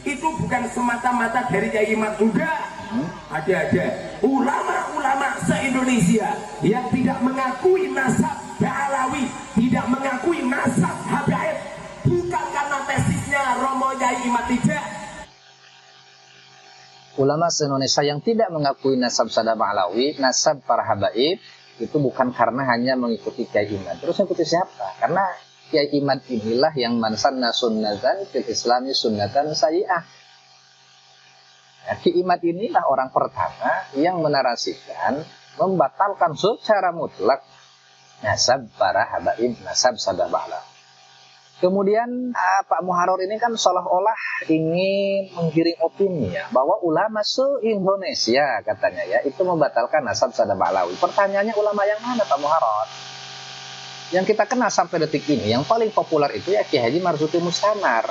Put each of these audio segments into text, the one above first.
Itu bukan semata-mata dari Kiai Imad, enggak. Ada ulama-ulama se-Indonesia yang tidak mengakui nasab Ba'alawi, tidak mengakui nasab Habaib, bukan karena tesisnya Romo Kiai Imad, tidak. Ulama se-Indonesia yang tidak mengakui nasab Sada Ba'alawi, nasab para habaib, itu bukan karena hanya mengikuti Kiai Imad. Terus mengikuti siapa? Karena Kiai Imad inilah yang mansanna sunnatan fil islami sunnatan sayyi'ah. Kiai Imad inilah orang pertama yang menarasikan, membatalkan secara mutlak nasab para habaib, nasab Sada Ba'alawi. Kemudian Pak Muharrar ini kan seolah-olah ingin menggiring opini ya, bahwa ulama se-Indonesia katanya ya, itu membatalkan nasab Sada Ba'alawi. Pertanyaannya ulama yang mana Pak Muharrar? Yang kita kenal sampai detik ini, yang paling populer itu ya Kiai Haji Marzuki Mustamar.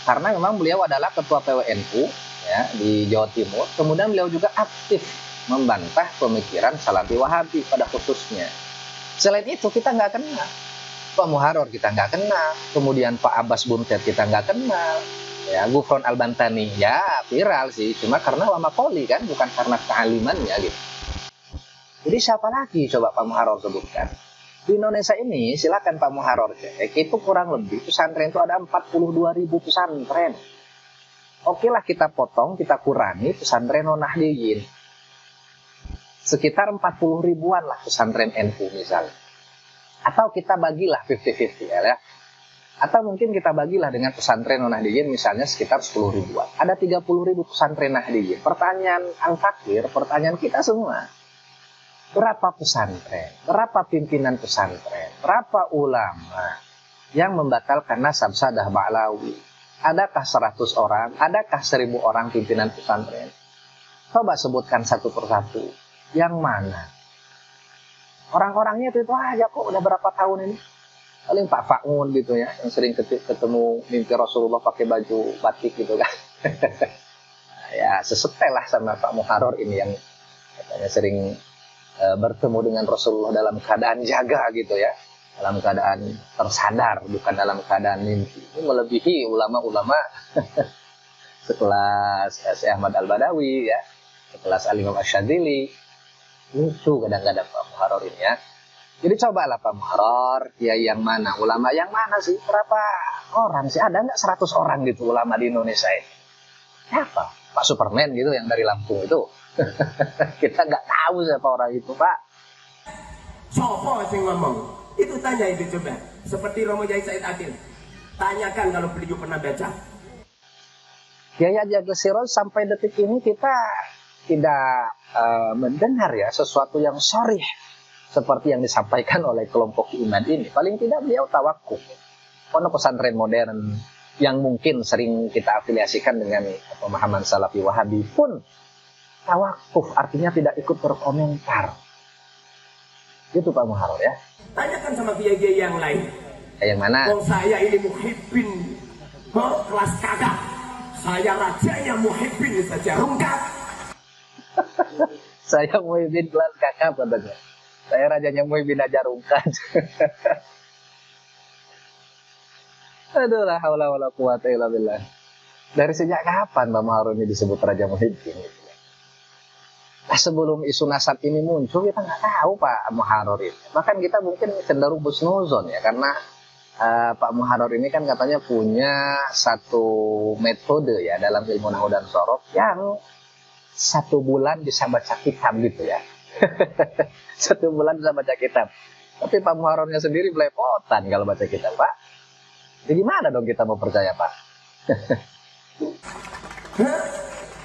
Karena memang beliau adalah ketua PWNU ya, di Jawa Timur. Kemudian beliau juga aktif membantah pemikiran Salafi Wahabi pada khususnya. Selain itu kita nggak kenal Pak Muharrar, kita nggak kenal. Kemudian Pak Abbas Buntet kita nggak kenal. Ya, Gufron Al-Bantani ya viral sih, cuma karena lama poli kan, bukan karena kealimannya gitu. Jadi siapa lagi coba Pak Muharrar sebutkan? Di Indonesia ini silakan Pak Muharrar cek, itu kurang lebih pesantren itu ada 42.000 pesantren. Oke lah kita potong, kita kurangi pesantren non-Nahdiyin. Sekitar 40 ribuan lah pesantren NU misalnya. Atau kita bagilah 50-50 ya. Atau mungkin kita bagilah dengan pesantren non-Nahdiyin misalnya sekitar 10 ribuan. Ada 30 ribu pesantren Nahdiyin. Pertanyaan Al-Fakir, pertanyaan kita semua. Berapa pesantren? Berapa pimpinan pesantren? Berapa ulama yang membatalkan nasab Sada Ba'alawi? Adakah 100 orang? Adakah 1000 orang pimpinan pesantren? Coba sebutkan satu persatu. Yang mana? Orang-orangnya itu aja kok, udah berapa tahun ini? Paling Pak Fa'un gitu ya, yang sering ketemu mimpi Rasulullah pakai baju batik gitu kan. Ya sesetel lah sama Pak Muharrar ini yang katanya sering bertemu dengan Rasulullah dalam keadaan jaga gitu ya, dalam keadaan tersadar, bukan dalam keadaan mimpi. Ini melebihi ulama-ulama sekelas Syekh Ahmad Al-Badawi ya, sekelas Al-Imam Asy-Syadzili. Lucu kadang-kadang Pak Muharrar ini ya. Jadi cobalah Pak Muharrar, kiai yang mana, ulama yang mana sih? Berapa orang sih? Ada nggak 100 orang gitu ulama di Indonesia ini? Siapa? Pak Superman gitu yang dari Lampung itu? Kita nggak tahu siapa orang itu Pak. Sopo sing ngomong? Itu tanya itu coba. Seperti Romo Kiai Said Akil. Tanyakan kalau beliau pernah baca. Kiai Haji Agus Siroj sampai detik ini kita tidak mendengar ya sesuatu yang sharih seperti yang disampaikan oleh kelompok Imad ini. Paling tidak beliau tawakuf. Pondok pesantren modern yang mungkin sering kita afiliasikan dengan pemahaman Salafi Wahabi pun tawakuf, artinya tidak ikut berkomentar. Gitu Pak Muharrar ya. Tanyakan sama kiai-kiai yang lain. Yang mana? Oh saya ini muhibbin kelas kakak. Saya rajanya muhibbin saja rungkat. Saya Muhyiddin kelas kakak katanya. Saya rajanya Muhyiddin aja rungkat. Aduh la haula wala quwata illa billah. Dari sejak kapan Pak Muharrar ini disebut Raja Muhyiddin? Nah, sebelum isu nasab ini muncul kita nggak tahu Pak Muharrar ini. Bahkan kita mungkin cenderung husnuzon ya, karena Pak Muharrar ini kan katanya punya satu metode ya dalam ilmu nahwu dan shorof yang 1 bulan bisa baca kitab gitu ya. 1 bulan bisa baca kitab. Tapi Pak Muharrarnya sendiri belepotan kalau baca kitab Pak. Jadi gimana dong kita mau percaya Pak?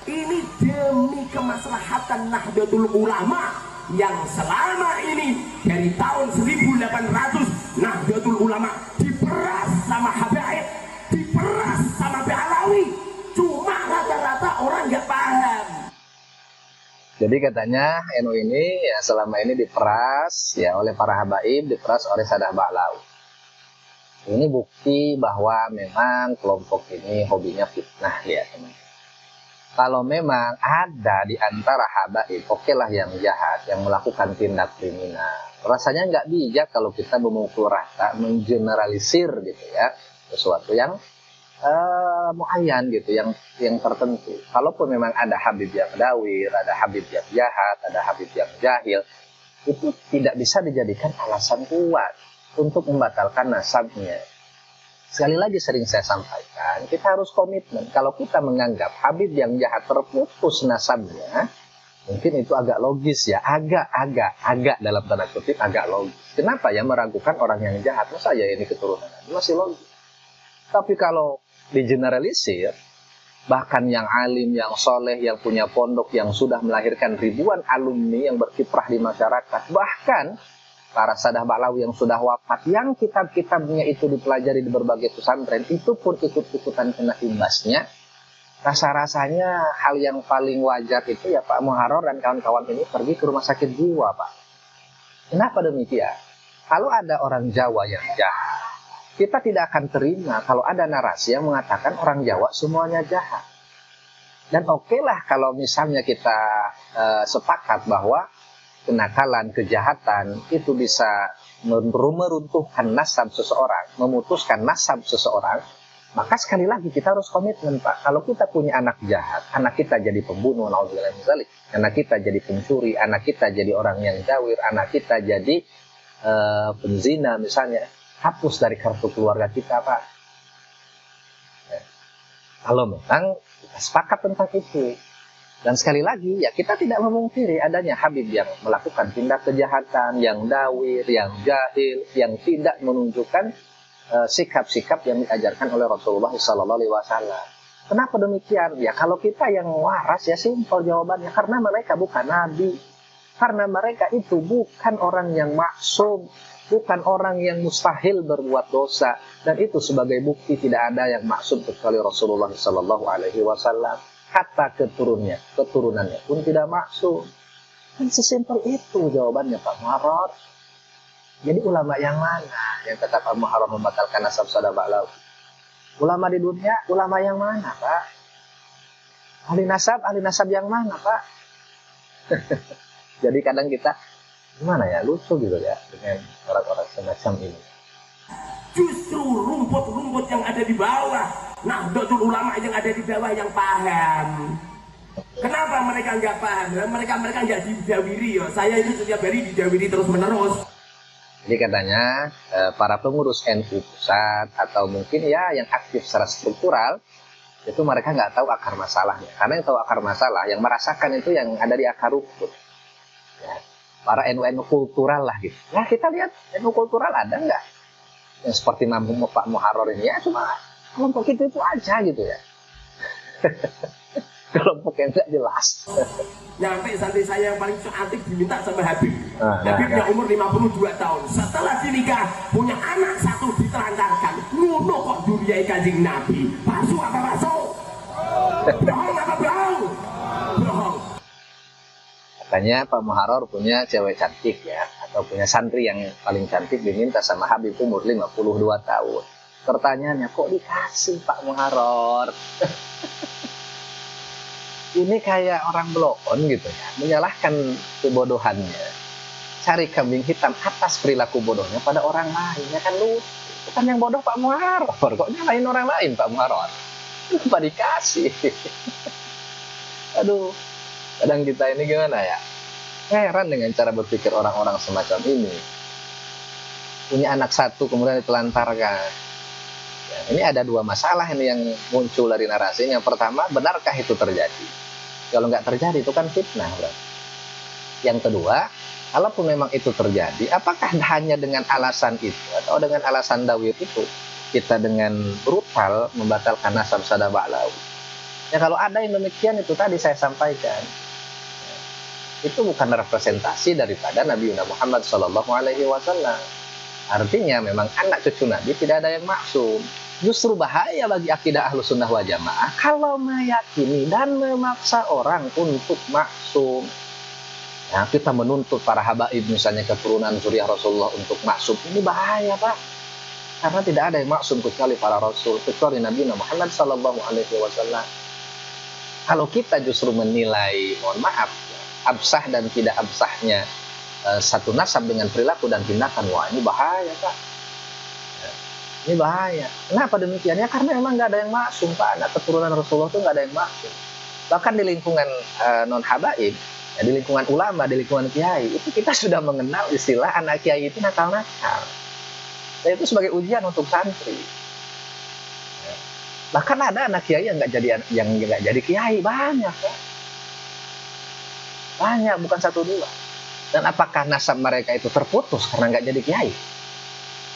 Ini demi kemaslahatan Nahdlatul Ulama yang selama ini dari tahun 1800 Nahdlatul Ulama diperas sama Habaib, diperas sama Ba'alawi. Cuma rata-rata orang nggak paham. Jadi katanya NU ini ya selama ini diperas ya oleh para habaib, diperas oleh Sada Ba'alawi. Ini bukti bahwa memang kelompok ini hobinya fitnah ya teman. Kalau memang ada di antara habaib, okelah yang jahat, yang melakukan tindak kriminal. Rasanya nggak bijak kalau kita memukul rata, mengeneralisir gitu ya, sesuatu yang muayyan gitu, yang tertentu. Kalaupun memang ada Habib yang dawir, ada Habib yang jahat, ada Habib yang jahil, itu tidak bisa dijadikan alasan kuat untuk membatalkan nasabnya. Sekali lagi sering saya sampaikan, kita harus komitmen. Kalau kita menganggap Habib yang jahat terputus nasabnya, mungkin itu agak logis ya, agak dalam tanda kutip agak logis. Kenapa ya meragukan orang yang jahat? Masa ya ini keturunan? Masih logis. Tapi kalau digeneralisir, bahkan yang alim, yang soleh, yang punya pondok, yang sudah melahirkan ribuan alumni yang berkiprah di masyarakat, bahkan para sadah ba'lawi yang sudah wafat, yang kitab-kitabnya itu dipelajari di berbagai pesantren, itu pun ikut-ikutan kena imbasnya. Rasa-rasanya hal yang paling wajar itu ya Pak Muharrar dan kawan-kawan ini pergi ke rumah sakit jiwa, Pak. Kenapa demikian? Kalau ada orang Jawa yang jahat, kita tidak akan terima kalau ada narasi yang mengatakan orang Jawa semuanya jahat. Dan oke lah kalau misalnya kita sepakat bahwa kenakalan, kejahatan itu bisa meruntuhkan nasab seseorang, memutuskan nasab seseorang. Maka sekali lagi kita harus komitmen, Pak. Kalau kita punya anak jahat, anak kita jadi pembunuh, naudzubillah min dzalik, anak kita jadi pencuri, anak kita jadi orang yang jawir, anak kita jadi penzina misalnya, hapus dari kartu keluarga kita, Pak. Kalau memang kita sepakat tentang itu. Dan sekali lagi, ya kita tidak memungkiri adanya Habib yang melakukan tindak kejahatan, yang dawir, yang jahil, yang tidak menunjukkan sikap-sikap yang diajarkan oleh Rasulullah SAW. Kenapa demikian? Ya kalau kita yang waras ya simpel jawabannya. Karena mereka bukan nabi. Karena mereka itu bukan orang yang maksum. Bukan orang yang mustahil berbuat dosa. Dan itu sebagai bukti tidak ada yang maksum kecuali Rasulullah SAW. Kata keturunannya pun tidak maksum. Kan sesimpel itu jawabannya Pak Muharrar. Jadi ulama yang mana yang tetap Pak Muharrar membatalkan nasab sadah ba'lawi? Ulama di dunia, ulama yang mana, Pak? Ahli nasab yang mana, Pak? Jadi kadang kita gimana ya, lucu gitu ya dengan orang-orang semacam ini. Justru rumput-rumput yang ada di bawah, Nahdlatul Ulama yang ada di bawah yang paham. Kenapa mereka nggak paham? Mereka nggak dijawiri ya. Saya itu setiap hari dijawiri terus menerus. Jadi katanya para pengurus NU pusat atau mungkin ya yang aktif secara struktural itu mereka nggak tahu akar masalahnya. Karena yang tahu akar masalah, yang merasakan itu yang ada di akar rumput. Ya, para NU kultural lah gitu. Nah kita lihat NU kultural ada nggak? Yang seperti Pak Muharrar ini ya cuma kelompok itu aja gitu ya. Kelompok yang nggak jelas. Nyampe santri saya yang paling cantik diminta sama Habib. Habibnya umur 52 tahun. Setelah dinikah punya anak satu ditelantarkan. Ngono kok duriai Kanjeng Nabi. Palsu apa palsu? Bohong apa bohong? Bohong. Katanya Pak Muharrar punya cewek cantik ya, atau punya santri yang paling cantik diminta sama Habib umur 52 tahun. Pertanyaannya kok dikasih Pak Muharrar? Ini kayak orang blokon gitu ya, menyalahkan kebodohannya, cari kambing hitam atas perilaku bodohnya pada orang lain. Ya kan lu, bukan yang bodoh Pak Muharrar, kok nyalain orang lain Pak Muharrar? Lupa dikasih. Aduh, kadang kita ini gimana ya, heran dengan cara berpikir orang-orang semacam ini. Punya anak satu kemudian ditelantarkan. Ya, ini ada dua masalah ini yang muncul dari narasi. Yang pertama, benarkah itu terjadi? Kalau nggak terjadi itu kan fitnah, bro. Yang kedua, kalaupun memang itu terjadi, apakah hanya dengan alasan itu atau dengan alasan dawir itu kita dengan brutal membatalkan nasab sadah ba'lawi? Ya kalau ada yang demikian itu tadi saya sampaikan, itu bukan representasi daripada Nabi Muhammad SAW. Artinya memang anak cucu Nabi tidak ada yang maksum. Justru bahaya bagi akidah Ahlus Sunnah wal Jamaah kalau meyakini dan memaksa orang untuk maksum. Nah, kita menuntut para habaib misalnya keturunan zuriyah Rasulullah untuk maksum. Ini bahaya, Pak. Karena tidak ada yang maksum kecuali para Rasul, kecuali Nabi Muhammad SAW. Kalau kita justru menilai, mohon maaf, absah dan tidak absahnya satu nasab dengan perilaku dan tindakan, wah ini bahaya, Pak. Ini bahaya. Kenapa demikian? Ya karena memang nggak ada yang maksum, Pak. Anak keturunan Rasulullah itu nggak ada yang maksum. Bahkan di lingkungan non habaib, ya, di lingkungan ulama, di lingkungan kiai, itu kita sudah mengenal istilah anak kiai itu nakal-nakal. Dan itu sebagai ujian untuk santri. Bahkan ada anak kiai yang nggak jadi kiai, banyak, Pak. Banyak, bukan satu dua. Dan apakah nasab mereka itu terputus karena nggak jadi kiai?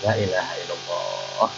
La ilaha illallah.